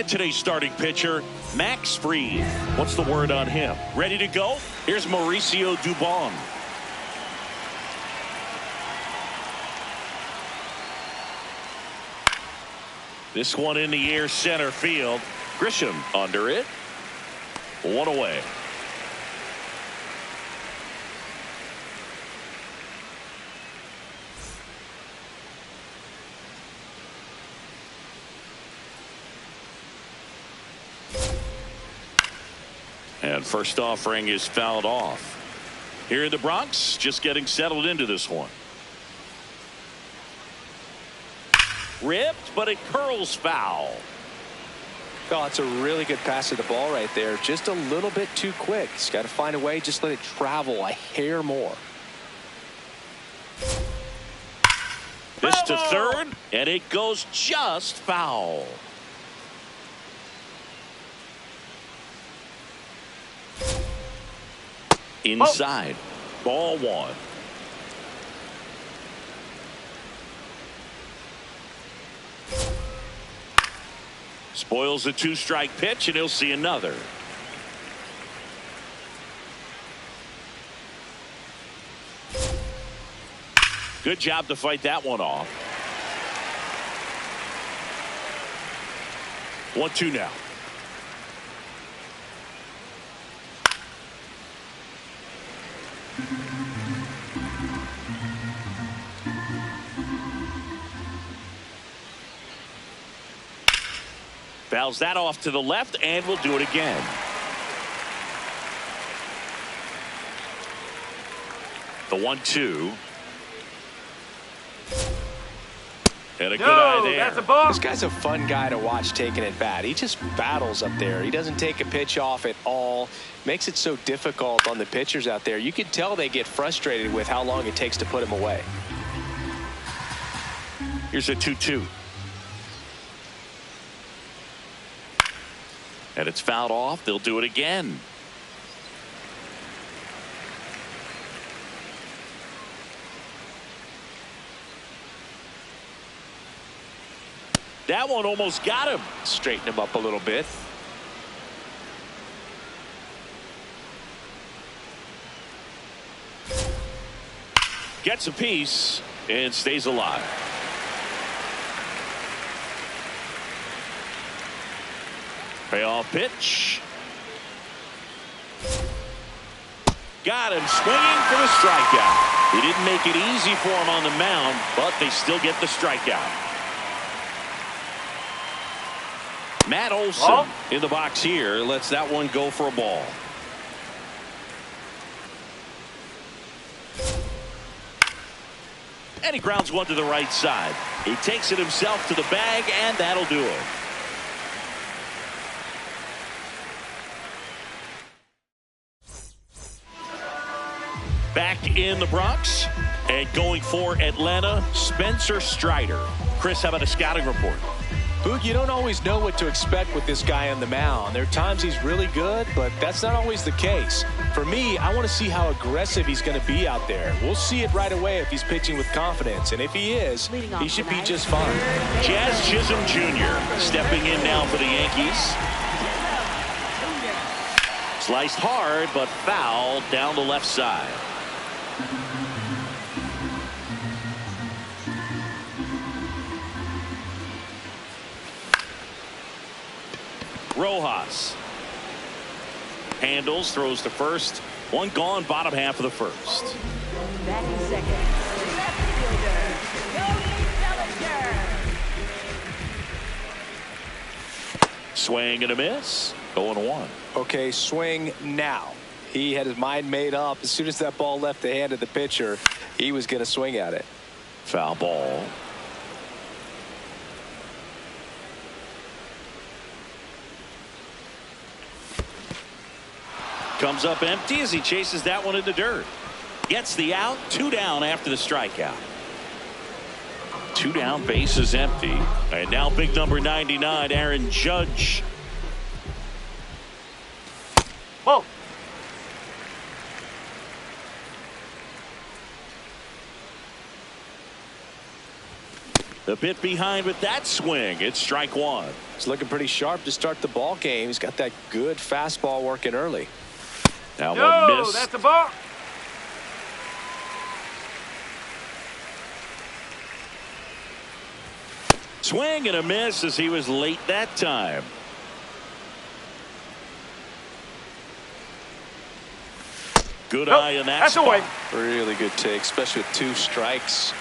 today's starting pitcher, Max Fried. What's the word on him? Ready to go? Here's Mauricio Dubon. This one in the air, center field. Grisham under it. One away. And first offering is fouled off. Here in the Bronx, just getting settled into this one. Ripped, but it curls foul. Oh, it's a really good pass to the ball right there. Just a little bit too quick. He's got to find a way. Just let it travel a hair more. This to third, and it goes just foul. Inside. Ball one. Spoils a two-strike pitch, and he'll see another. Good job to fight that one off. 1-2 now. Fouls that off to the left, and we'll do it again. The 1-2. And a good eye there. That's a ball. This guy's a fun guy to watch taking at bat. He just battles up there. He doesn't take a pitch off at all. Makes it so difficult on the pitchers out there. You can tell they get frustrated with how long it takes to put him away. Here's a 2-2. And it's fouled off. They'll do it again. That one almost got him. Straighten him up a little bit. Gets a piece and stays alive. Payoff pitch. Got him swinging for the strikeout. He didn't make it easy for him on the mound, but they still get the strikeout. Matt Olson in the box here lets that one go for a ball. And he grounds one to the right side. He takes it himself to the bag, and that'll do it. Back in the Bronx and going for Atlanta, Spencer Strider. Chris, how about a scouting report? Boog, you don't always know what to expect with this guy on the mound. There are times he's really good, but that's not always the case. For me, I want to see how aggressive he's going to be out there. We'll see it right away if he's pitching with confidence, and if he is, he should be just fine. Jazz Chisholm Jr. stepping in now for the Yankees. Sliced hard, but foul down the left side. Rojas handles, throws to first. One gone, bottom half of the first. Batting second, left fielder, Cody Bellinger. Swing and a miss. 0-1. Okay, swing now. He had his mind made up. As soon as that ball left the hand of the pitcher, he was going to swing at it. Foul ball. Comes up empty as he chases that one in the dirt. Gets the out. 2 down after the strikeout. 2 down, base is empty. And now big number 99, Aaron Judge. Whoa. A bit behind with that swing. It's strike one. He's looking pretty sharp to start the ball game. He's got that good fastball working early. That one missed. That's a ball. Swing and a miss as he was late that time. Good eye in that That's spot. away. Really good take, especially with 2 strikes.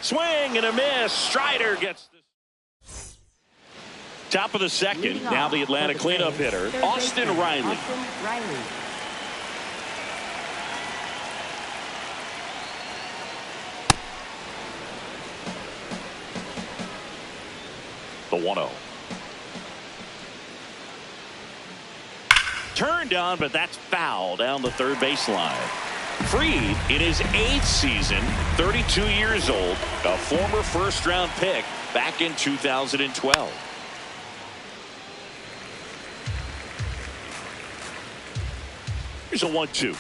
Swing and a miss. Strider gets this. Top of the second. Leading Now off the Atlanta for the cleanup Braves, hitter, third Austin baseman, Riley. Austin Riley. The 1-0. Turned on, but that's foul down the third baseline. Fried, in his 8th season, 32 years old, a former first-round pick back in 2012. Here's a 1-2.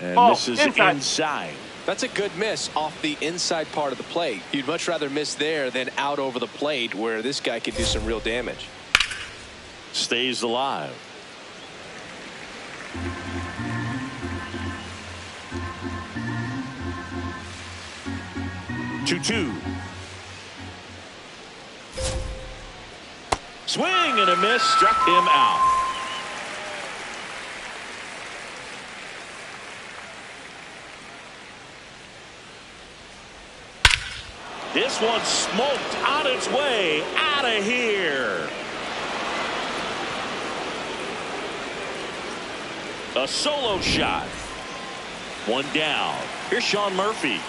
And Ball, this is inside. inside. That's a good miss off the inside part of the plate. You'd much rather miss there than out over the plate where this guy could do some real damage. Stays alive. Two. Swing and a miss, struck him out. This one smoked on its way out of here. A solo shot. One down. Here's Sean Murphy.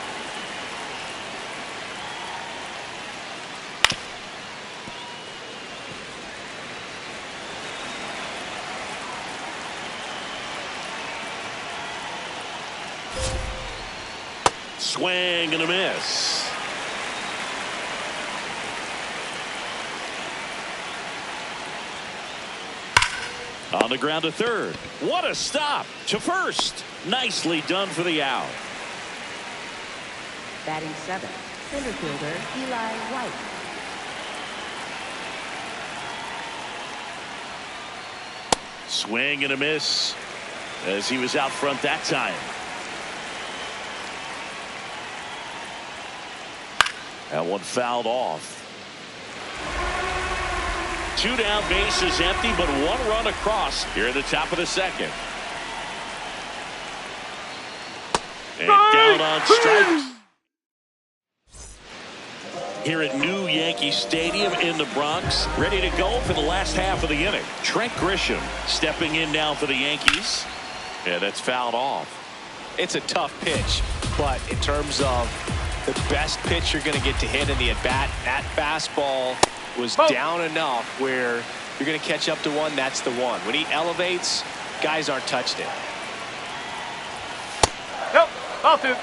Swing and a miss. On the ground to third. What a stop to first. Nicely done for the out. Batting 7th, center fielder Eli White. Swing and a miss as he was out front that time. That one fouled off. 2 down, bases empty, but 1 run across here at the top of the second. And down on strikes. Here at New Yankee Stadium in the Bronx, ready to go for the last half of the inning. Trent Grisham stepping in now for the Yankees. Yeah, that's fouled off. It's a tough pitch, but in terms of the best pitch you're going to get to hit in the at-bat, that fastball was down enough where you're going to catch up to one. That's the one. When he elevates, guys aren't touched it. Nope. Ball 2.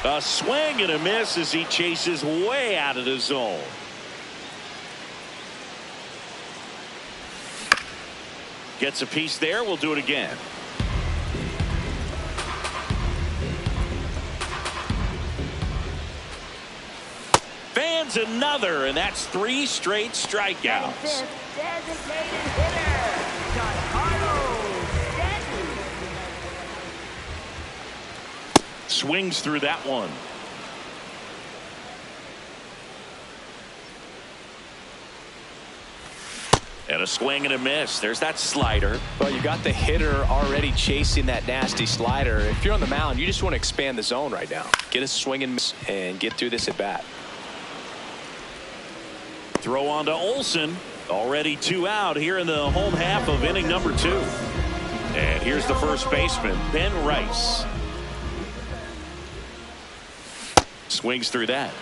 A swing and a miss as he chases way out of the zone. Gets a piece there. We'll do it again. Fans another, and that's 3 straight strikeouts. Fifth, designated hitter, Giancarlo Stanton. Swings through that one. And a swing and a miss. There's that slider. Well, you got the hitter already chasing that nasty slider. If you're on the mound, you just want to expand the zone right now. Get a swing and miss and get through this at bat. Throw on to Olsen. Already 2 out here in the home half of inning number 2. And here's the first baseman, Ben Rice. Swings through that.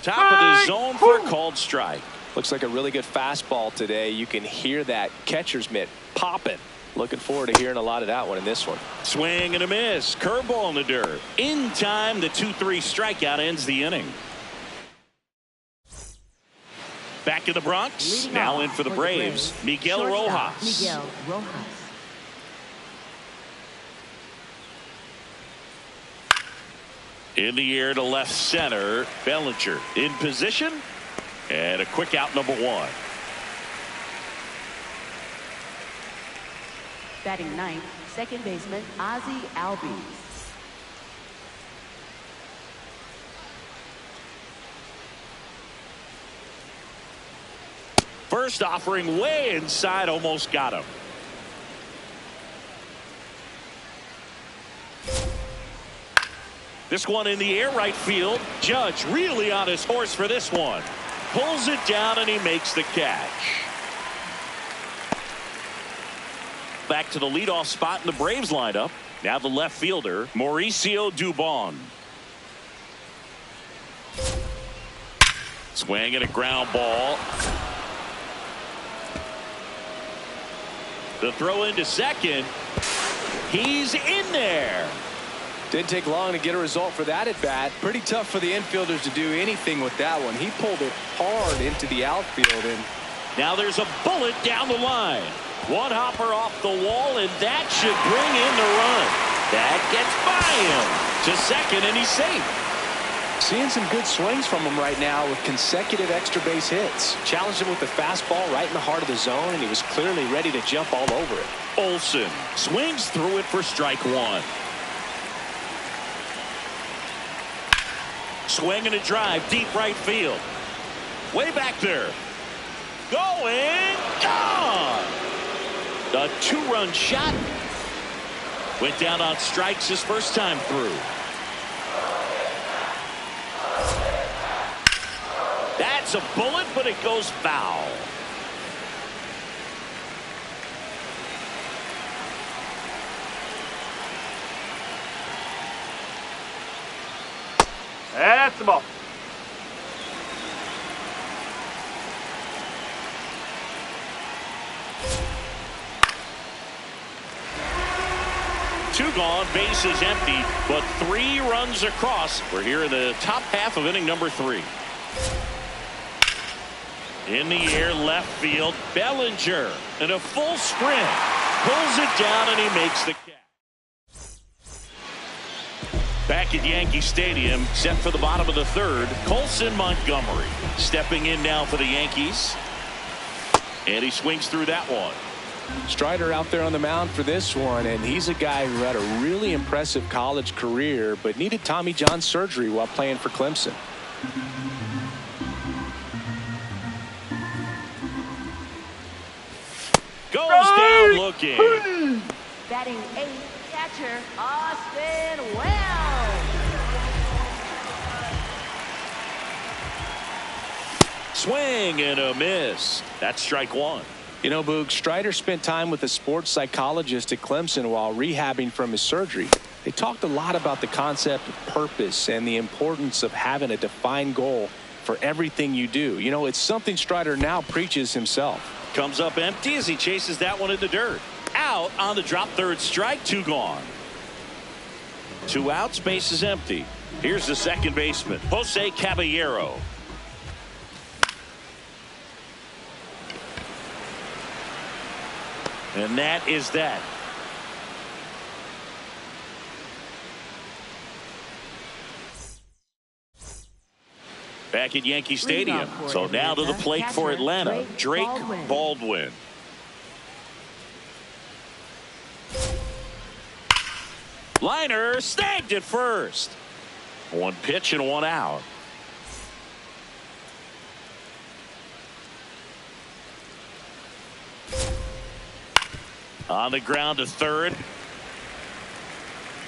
Top of the zone for a called strike. Looks like a really good fastball today. You can hear that catcher's mitt popping Looking forward to hearing a lot of that one in this one. Swing and a miss. Curveball in the dirt. In time, the 2-3 strikeout ends the inning. Back in the Bronx. Leading Now off in for the Braves. Miguel shortstop, Rojas. Miguel Rojas. In the air to left center. Bellinger in position. And a quick out, number 1. Batting ninth, second baseman Ozzie Albies. First offering way inside, almost got him. This one in the air, right field. Judge really on his horse for this one. Pulls it down and he makes the catch. Back to the leadoff spot in the Braves lineup. Now the left fielder, Mauricio Dubon. Swing and a ground ball. The throw into second. He's in there. Didn't take long to get a result for that at bat. Pretty tough for the infielders to do anything with that one. He pulled it hard into the outfield. And now there's a bullet down the line. One hopper off the wall, and that should bring in the run. That gets by him to second, and he's safe. seeing some good swings from him right now with consecutive extra base hits. Challenged him with the fastball right in the heart of the zone, and he was clearly ready to jump all over it. Olson swings through it for strike one. Swing and a drive, deep right field. Way back there. Going, gone. A two-run shot. Went down on strikes his first time through. That's a bullet, but it goes foul. That's the ball. Two gone, bases empty, but 3 runs across. We're here in the top half of inning number 3. In the air, left field, Bellinger in a full sprint. Pulls it down and he makes the catch. Back at Yankee Stadium, set for the bottom of the third, Colson Montgomery stepping in now for the Yankees. And he swings through that one. Strider out there on the mound for this one, and he's a guy who had a really impressive college career but needed Tommy John surgery while playing for Clemson. Goes down looking. Batting 8th, catcher Austin Wells. Swing and a miss. That's strike one. You know, Boog, Strider spent time with a sports psychologist at Clemson while rehabbing from his surgery. They talked a lot about the concept of purpose and the importance of having a defined goal for everything you do. You know, it's something Strider now preaches himself. Comes up empty as he chases that one in the dirt. Out on the drop, third strike, 2 gone. 2 outs, base is empty. Here's the second baseman, Jose Caballero. And that is that. Back at Yankee Stadium. So now to the plate for Atlanta, Drake Baldwin. Liner snagged at first. 1 pitch and 1 out. On the ground to third.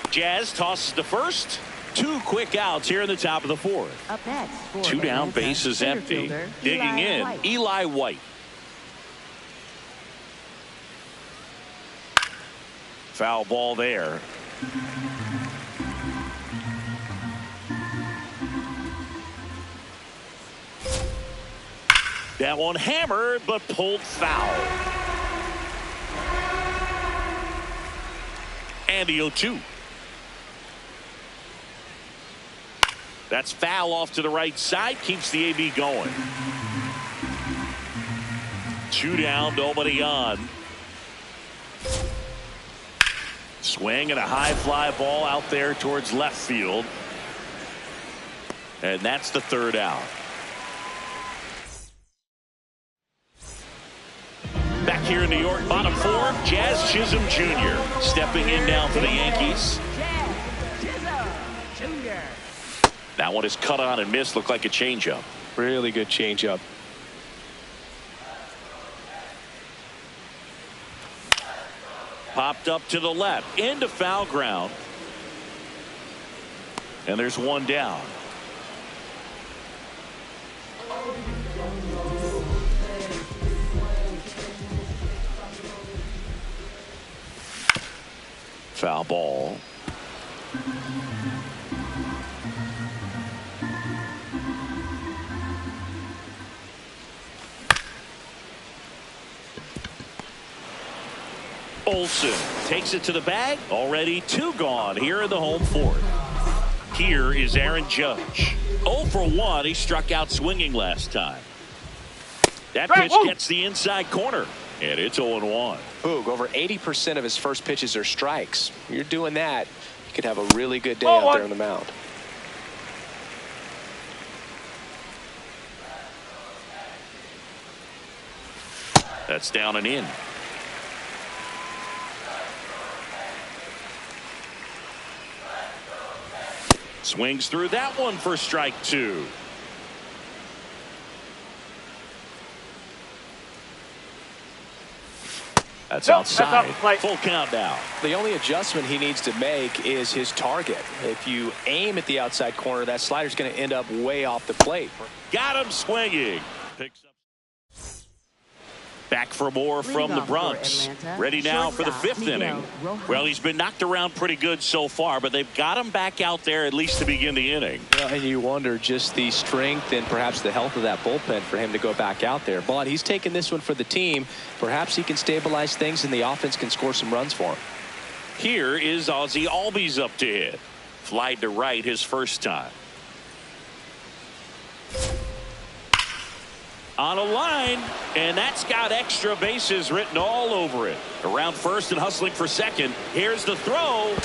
Jazz tosses to first. 2 quick outs here in the top of the 4th. Up next, 2 down, bases empty. Digging in, Eli White. Foul ball there. That one hammered, but pulled foul. And the 0-2. That's foul off to the right side. Keeps the AB going. 2 down, nobody on. Swing and a high fly ball out there towards left field. And that's the 3rd out. Back here in New York, bottom 4, Jazz Chisholm Jr. stepping in now for the Yankees. That one is cut on and missed. Looked like a changeup. Really good changeup. Popped up to the left into foul ground. And there's 1 down. Foul ball. Olson takes it to the bag. Already 2 gone here in the home 4th. Here is Aaron Judge. 0 for 1. He struck out swinging last time. That pitch gets the inside corner. And it's 0-1. Boog, over 80% of his first pitches are strikes. You're doing that, you could have a really good day out there on the mound. That's down and in. Swings through that one for strike 2. That's outside. Full count now. The only adjustment he needs to make is his target. If you aim at the outside corner, that slider's going to end up way off the plate. Got him swinging. Picks up. Back for more from the Bronx. Ready now for the 5th inning. Well, he's been knocked around pretty good so far, but they've got him back out there at least to begin the inning. And you wonder just the strength and perhaps the health of that bullpen for him to go back out there. But he's taking this one for the team. Perhaps he can stabilize things and the offense can score some runs for him. Here is Ozzie Albies up to hit. Fly to right his first time. On a line, and that's got extra bases written all over it. Around first and hustling for second. Here's the throw,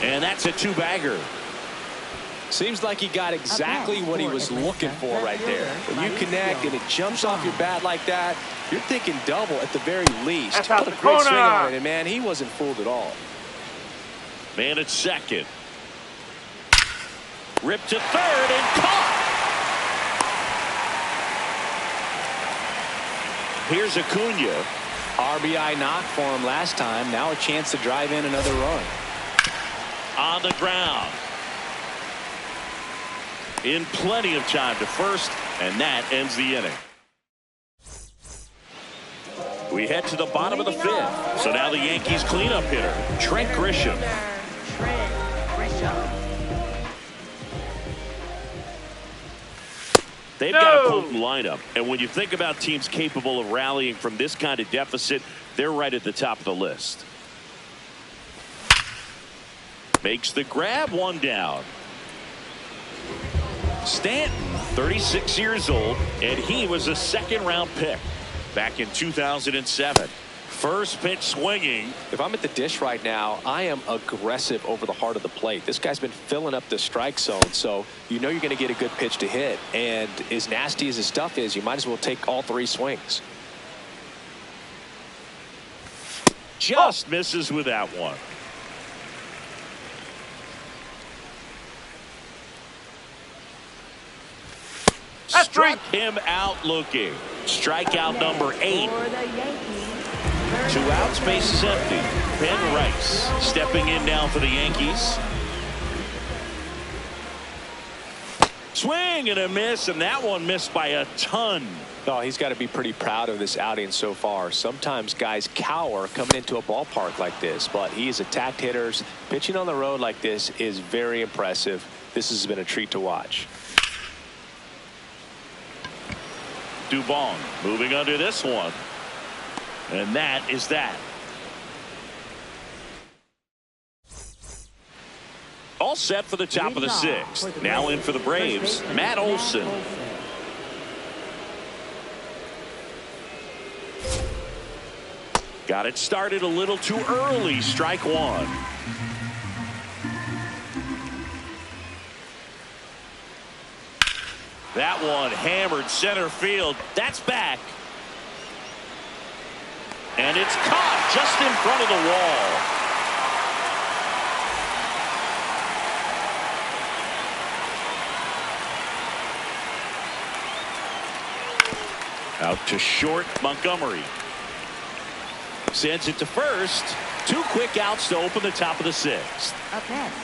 and that's a 2-bagger. Seems like he got exactly what he was looking for right there. When you connect and it jumps off your bat like that, you're thinking double at the very least. Put a great swing on it, and man, he wasn't fooled at all. Man at second. Ripped to third and caught. Here's Acuna. RBI knock for him last time. Now a chance to drive in another run. On the ground. In plenty of time to first, and that ends the inning. We head to the bottom of the 5th. So now the Yankees cleanup hitter, Trent Grisham. They've got a potent lineup, and when you think about teams capable of rallying from this kind of deficit, they're right at the top of the list. Makes the grab, 1 down. Stanton, 36 years old, and he was a 2nd-round pick back in 2007. First pitch swinging. If I'm at the dish right now, I am aggressive over the heart of the plate. This guy's been filling up the strike zone, so you know you're going to get a good pitch to hit. And as nasty as his stuff is, you might as well take all 3 swings. Just misses with that one. Struck him out looking. Strikeout number 8. 2 outs, bases empty. Ben Rice stepping in now for the Yankees. Swing and a miss, and that one missed by a ton. Oh, he's got to be pretty proud of this outing so far. Sometimes guys cower coming into a ballpark like this, but he's attacked hitters. Pitching on the road like this is very impressive. This has been a treat to watch. Dubon moving under this one. And that is that. all set for the top of the sixth. Now in for the Braves, Matt Olson. Got it started a little too early. Strike one. That one hammered center field. That's back. And it's caught just in front of the wall. Out to short, Montgomery. Sends it to first. 2 quick outs to open the top of the sixth.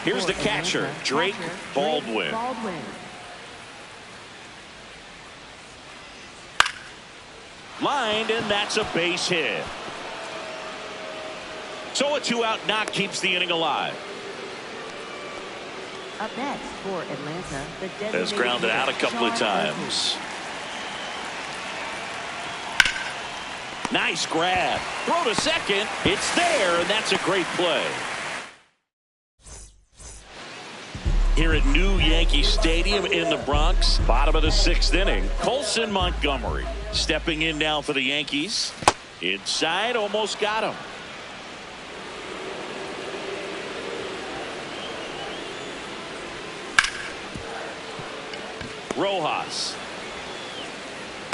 Here's the catcher, Drake Baldwin. Lined, and that's a base hit. So a 2-out knock keeps the inning alive. Up next for Atlanta, the has grounded out a couple of times. Nice grab. Throw to second. It's there, and that's a great play. Here at New Yankee Stadium in the Bronx, bottom of the 6th inning, Colson Montgomery stepping in now for the Yankees. Inside, almost got him. Rojas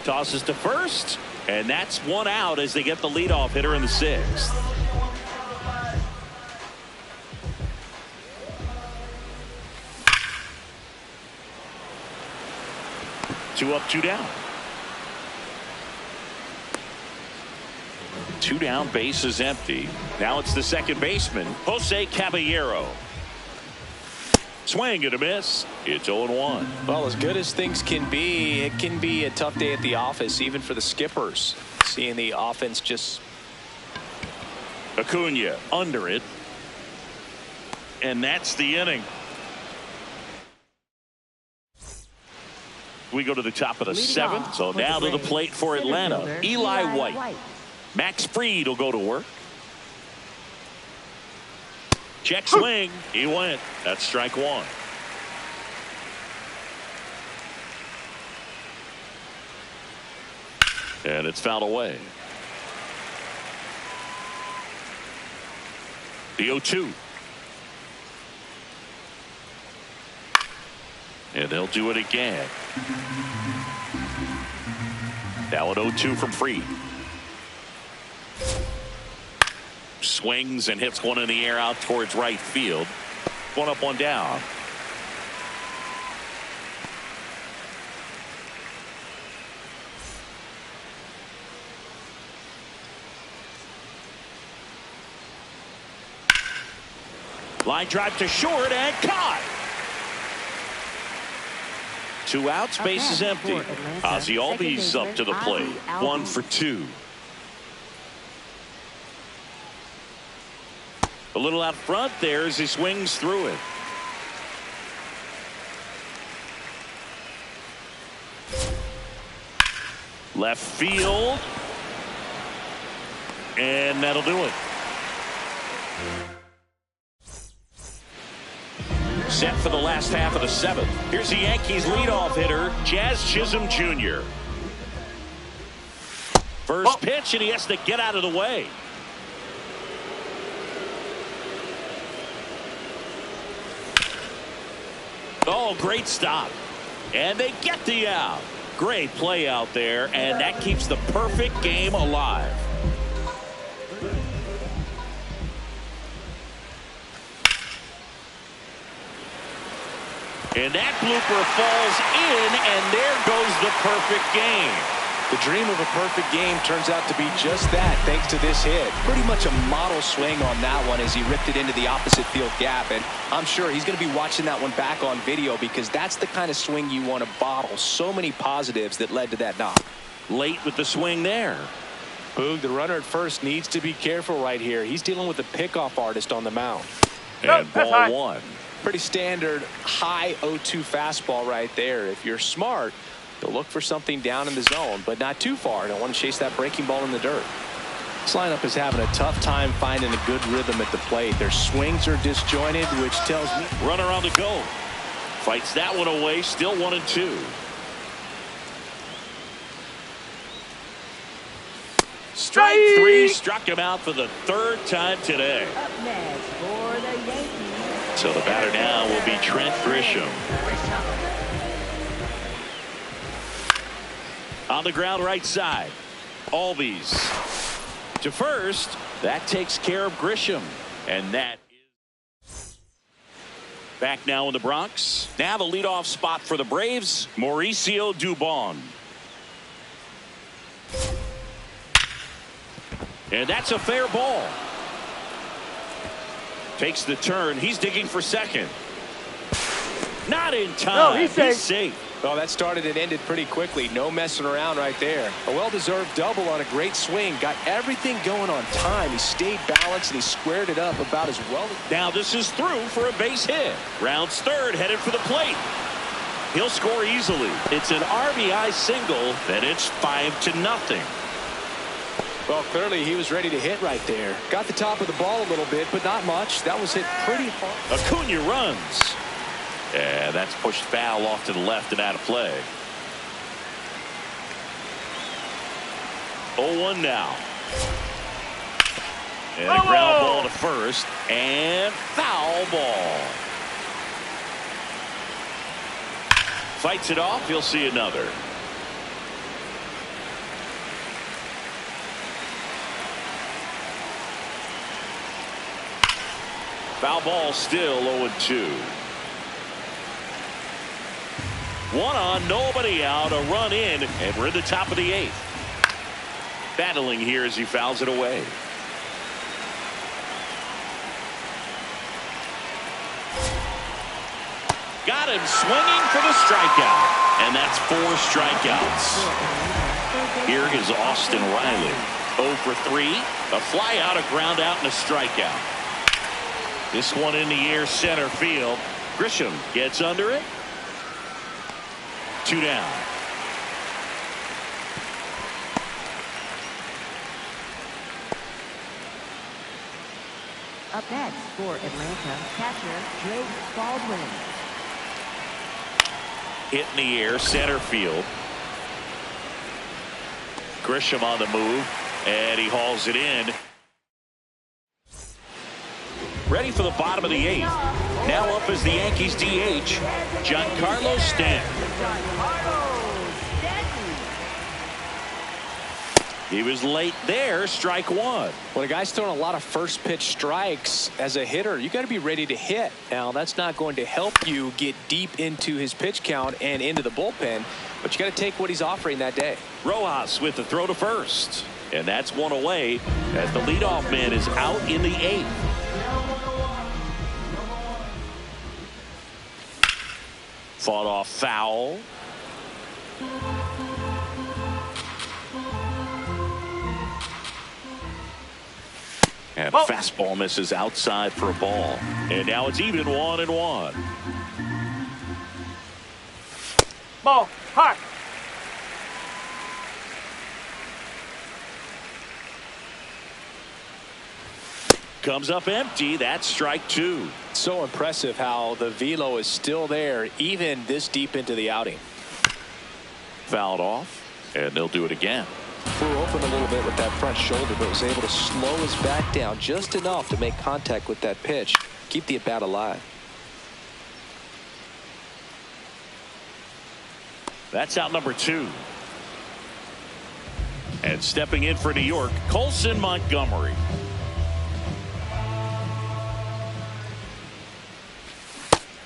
tosses to first, and that's 1 out as they get the leadoff hitter in the 6th. Two up, 2 down. 2 down, base is empty. Now it's the second baseman, Jose Caballero. Swing and a miss. It's 0-1. Well, as good as things can be, it can be a tough day at the office, even for the skippers. Seeing the offense just... Acuna under it. And that's the inning. We go to the top of the 7th. So now to the plate for Atlanta, Eli White. Max Fried will go to work. Check swing. He went. That's strike 1. And it's fouled away. The 0-2. And they'll do it again. Now an 0-2 from Fried. Swings and hits one in the air out towards right field. 1 up, 1 down. Line drive to short and caught. 2 outs, base is empty. Ozzie Albies up to the plate. 1 for 2. A little out front there as he swings through it. Left field. And that'll do it. Set for the last half of the 7th. Here's the Yankees leadoff hitter, Jazz Chisholm Jr. First pitch, and he has to get out of the way. Oh, great stop. And they get the out. Great play out there, and that keeps the perfect game alive. And that blooper falls in, and there goes the perfect game. The dream of a perfect game turns out to be just that, thanks to this hit. Pretty much a model swing on that one as he ripped it into the opposite field gap. And I'm sure he's going to be watching that one back on video because that's the kind of swing you want to bottle. So many positives that led to that knock. Late with the swing there. Boog, the runner at first needs to be careful right here. He's dealing with a pickoff artist on the mound. And ball 1. Pretty standard high 0-2 fastball right there. If you're smart, you'll look for something down in the zone, but not too far. Don't want to chase that breaking ball in the dirt. This lineup is having a tough time finding a good rhythm at the plate. Their swings are disjointed, which tells me. Runner on the go. Fights that one away. Still 1-2. Strike three. Struck him out for the third time today. Up next for the Yankees. So the batter now will be Trent Grisham. On the ground right side. Albies to first. That takes care of Grisham. And that is back now in the Bronx. Now the leadoff spot for the Braves, Mauricio Dubon. And that's a fair ball. Takes the turn. He's digging for second. Not in time. No, he's safe. Well, that started and ended pretty quickly. No messing around right there. A well-deserved double on a great swing. Got everything going on time. He stayed balanced and he squared it up about as well. Now this is through for a base hit. Rounds third, headed for the plate. He'll score easily. It's an RBI single, and it's 5-0. Well, clearly he was ready to hit right there. Got the top of the ball a little bit, but not much. That was hit pretty hard. Acuna runs. And that's pushed foul off to the left and out of play. 0-1 now. And a ground ball to first. And foul ball. Fights it off. He'll see another. Foul ball still 0-2. One on, nobody out, a run in, and we're in the top of the 8th. Battling here as he fouls it away. Got him swinging for the strikeout, and that's 4 strikeouts. Here is Austin Riley. 0 for 3, a fly out, a ground out, and a strikeout. This one in the air, center field. Grisham gets under it. 2 down. Up next for Atlanta, catcher Jake Baldwin. Hit in the air, center field. Grisham on the move, and he hauls it in. Ready for the bottom of the 8th. Now up is the Yankees DH, Giancarlo Stanton. He was late there, strike 1. When a guy's throwing a lot of first pitch strikes as a hitter, you got to be ready to hit. Now, that's not going to help you get deep into his pitch count and into the bullpen, but you got to take what he's offering that day. Rojas with the throw to first, and that's one away as the leadoff man is out in the 8th. Fought off foul. And a fastball misses outside for a ball. And now it's even 1-1. Ball, hot. Comes up empty. That's strike 2. So impressive how the velo is still there even this deep into the outing. Fouled off, and they'll do it again. Flew open a little bit with that front shoulder, but was able to slow his back down just enough to make contact with that pitch. Keep the at-bat alive. That's out number 2. And stepping in for New York, Colson Montgomery.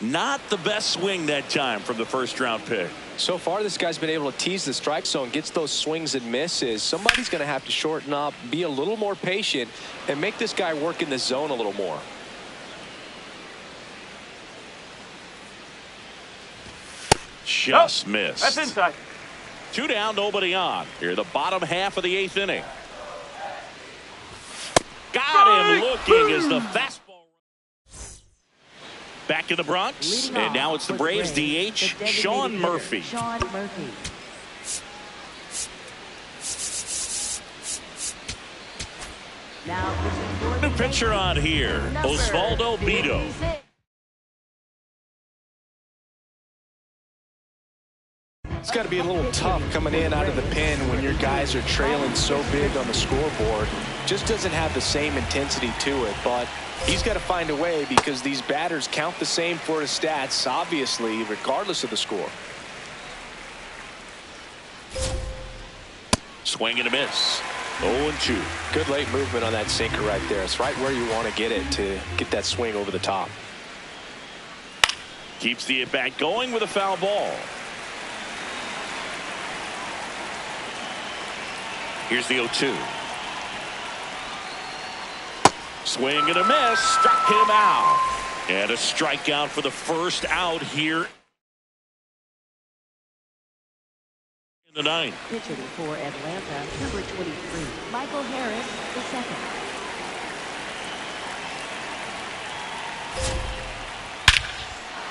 Not the best swing that time from the first-round pick. So far, this guy's been able to tease the strike zone, gets those swings and misses. Somebody's going to have to shorten up, be a little more patient, and make this guy work in the zone a little more. Just missed. That's inside. 2 down, nobody on. Here, the bottom half of the 8th inning. Got him looking as the fastball. Back in the Bronx, and now it's the Braves DH, Sean Murphy. Sean Murphy. Now pitching for New the pitcher on here, number Osvaldo Bido. 56. It's got to be a little tough coming in out of the pen when your guys are trailing so big on the scoreboard. Just doesn't have the same intensity to it, but he's got to find a way because these batters count the same for his stats, obviously, regardless of the score. Swing and a miss. 0-2. Good late movement on that sinker right there. It's right where you want to get it to get that swing over the top. Keeps the at-bat going with a foul ball. Here's the 0-2. Swing and a miss. Struck him out. And a strikeout for the first out here in the ninth. Pitching for Atlanta, number 23, Michael Harris, the second.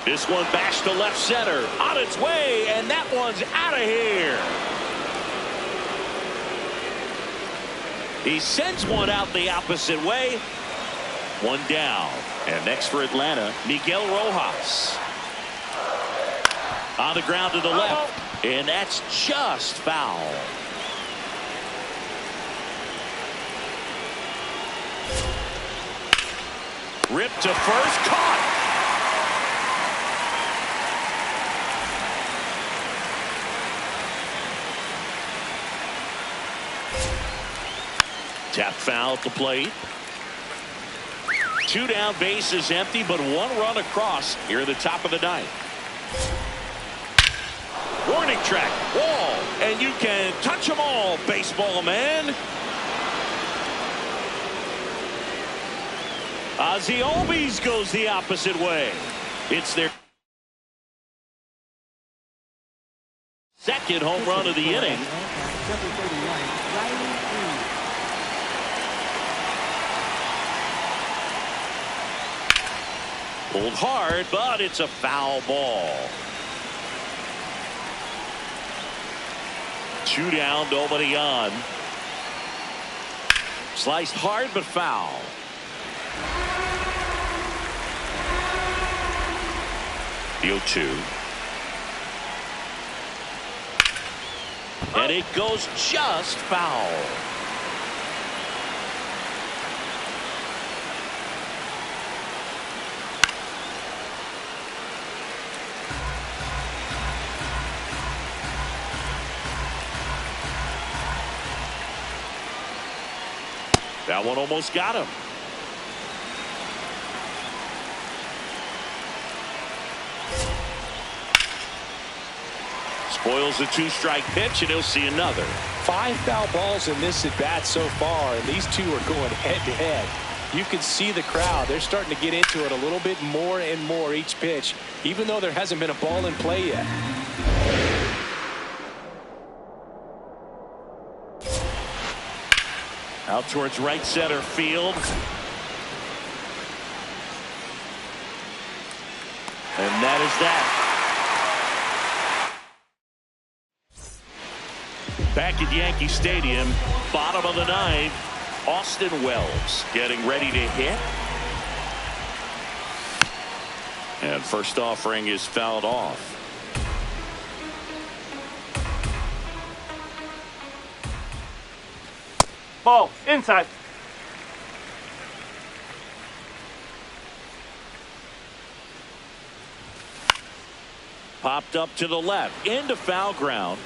This one bashed to left center. On its way, and that one's out of here. He sends one out the opposite way. One down. And next for Atlanta, Miguel Rojas. On the ground to the left. And that's just foul. Ripped to first. Caught. Tap foul at the plate. Two down, bases empty, but one run across here at the top of the ninth. Warning track, wall, and you can touch them all, baseball man. Ozzie Albies goes the opposite way. It's their second home run of the inning. Number 31, Riley Greene. Pulled hard, but it's a foul ball. Two down, nobody on. Sliced hard, but foul. The 0-2. And it goes just foul. That one almost got him. Spoils the two-strike pitch, and he'll see another. 5 foul balls in this at-bat so far, and these two are going head-to-head. You can see the crowd. They're starting to get into it a little bit more and more each pitch, even though there hasn't been a ball in play yet. Out towards right center field. And that is that. Back at Yankee Stadium, bottom of the ninth, Austin Wells getting ready to hit. And first offering is fouled off. Ball inside. Popped up to the left into foul ground.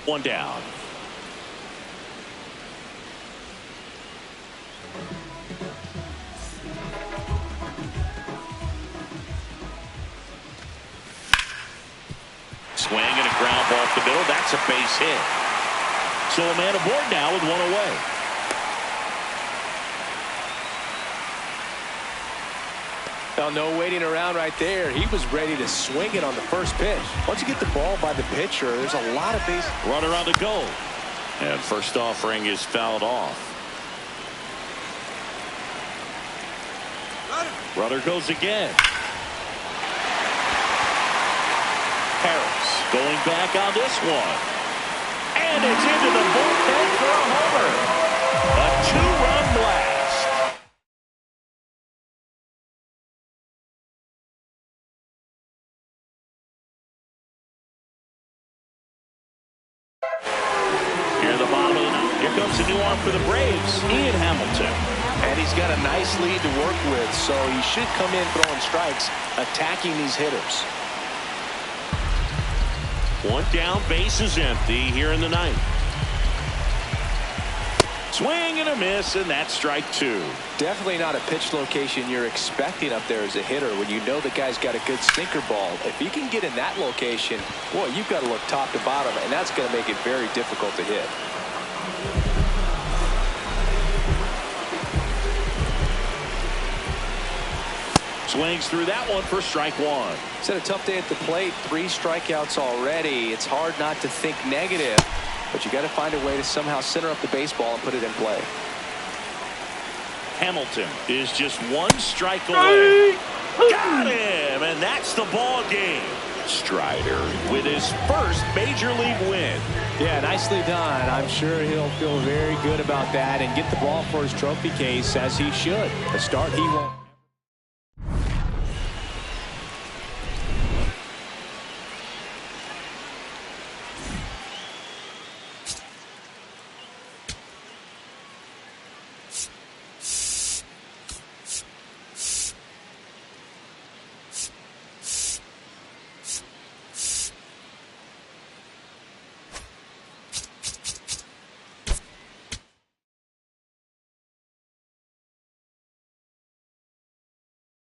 One down. Swing and a ground ball up the middle. That's a base hit. So a man aboard now with one away. Well, no waiting around right there. He was ready to swing it on the first pitch. Once you get the ball by the pitcher, there's a lot of base. Runner on the goal. And first offering is fouled off. Runner goes again. Harris going back on this one. And it's into the bullpen for a homer. A two-run blast. Here at the bottom of the ninth. Here comes a new arm for the Braves, Ian Hamilton. And he's got a nice lead to work with, so he should come in throwing strikes, attacking these hitters. One down, base is empty here in the ninth. Swing and a miss, and that's strike two. Definitely not a pitch location you're expecting up there as a hitter when you know the guy's got a good sinker ball. If you can get in that location, boy, you've got to look top to bottom, and that's going to make it very difficult to hit. Swings through that one for strike one. It's had a tough day at the plate. 3 strikeouts already. It's hard not to think negative, but you got to find a way to somehow center up the baseball and put it in play. Hamilton is just 1 strike away. Got him, and that's the ball game. Strider with his first major league win. Yeah, nicely done. I'm sure he'll feel very good about that and get the ball for his trophy case, as he should. A start he won't.